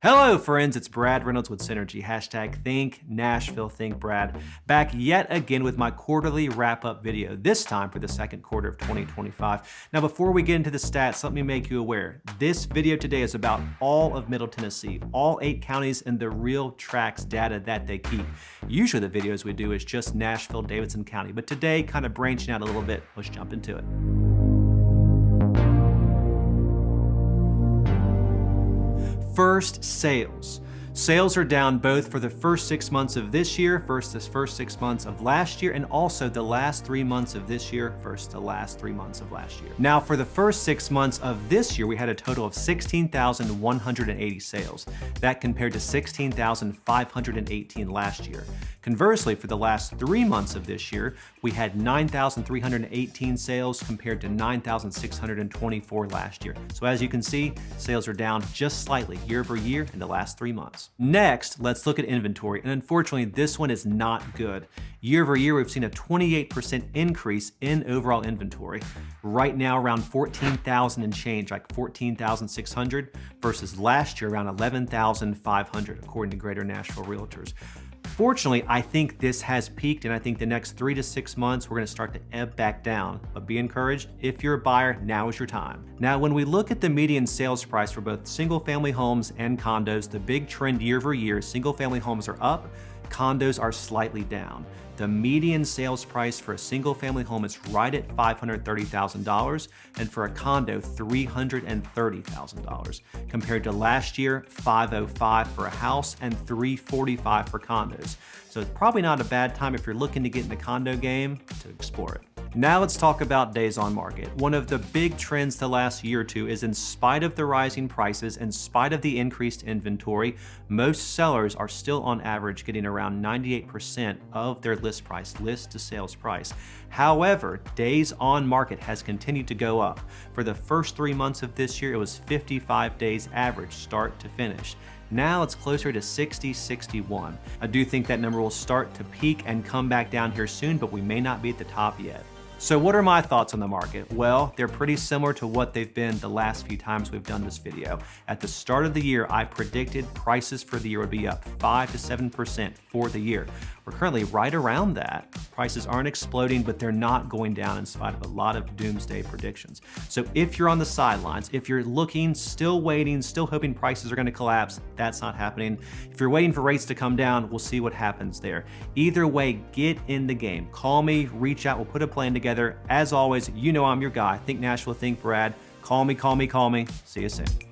Hello friends, it's Brad Reynolds with Synergy, hashtag Think Nashville, Think Brad, back yet again with my quarterly wrap-up video, this time for the second quarter of 2025. Now before we get into the stats, let me make you aware, this video today is about all of Middle Tennessee, all 8 counties and the real tracks data that they keep. Usually the videos we do is just Nashville, Davidson County, but today kind of branching out a little bit. Let's jump into it. First, sales. Sales are down both for the first 6 months of this year versus the first 6 months of last year, and also the last 3 months of this year versus the last 3 months of last year. Now, for the first 6 months of this year, we had a total of 16,180 sales. That compared to 16,518 last year. Conversely, for the last 3 months of this year, we had 9,318 sales compared to 9,624 last year. So as you can see, sales are down just slightly year over year in the last 3 months. Next, let's look at inventory. And unfortunately, this one is not good. Year over year, we've seen a 28% increase in overall inventory. Right now, around 14,000 and change, like 14,600 versus last year, around 11,500, according to Greater Nashville Realtors. Fortunately, I think this has peaked, and I think the next 3 to 6 months, we're gonna start to ebb back down. But be encouraged, if you're a buyer, now is your time. Now, when we look at the median sales price for both single-family homes and condos, the big trend year over year, single-family homes are up, condos are slightly down. The median sales price for a single-family home is right at $530,000, and for a condo, $330,000, compared to last year, $505,000 for a house and $345,000 for condos. So it's probably not a bad time if you're looking to get in the condo game to explore it. Now let's talk about days on market. One of the big trends the last year or two is, in spite of the rising prices, in spite of the increased inventory, most sellers are still on average getting around 98% of their list price, list to sales price. However, days on market has continued to go up. For the first 3 months of this year, it was 55 days average start to finish. Now it's closer to 60, 61. I do think that number will start to peak and come back down here soon, but we may not be at the top yet. So what are my thoughts on the market? Well, they're pretty similar to what they've been the last few times we've done this video. At the start of the year, I predicted prices for the year would be up 5 to 7% for the year. We're currently right around that. Prices aren't exploding, but they're not going down in spite of a lot of doomsday predictions. So if you're on the sidelines, if you're looking, still waiting, still hoping prices are gonna collapse, that's not happening. If you're waiting for rates to come down, we'll see what happens there. Either way, get in the game. Call me, reach out, we'll put a plan together. As always, you know I'm your guy. Think Nashville, think Brad. Call me. See you soon.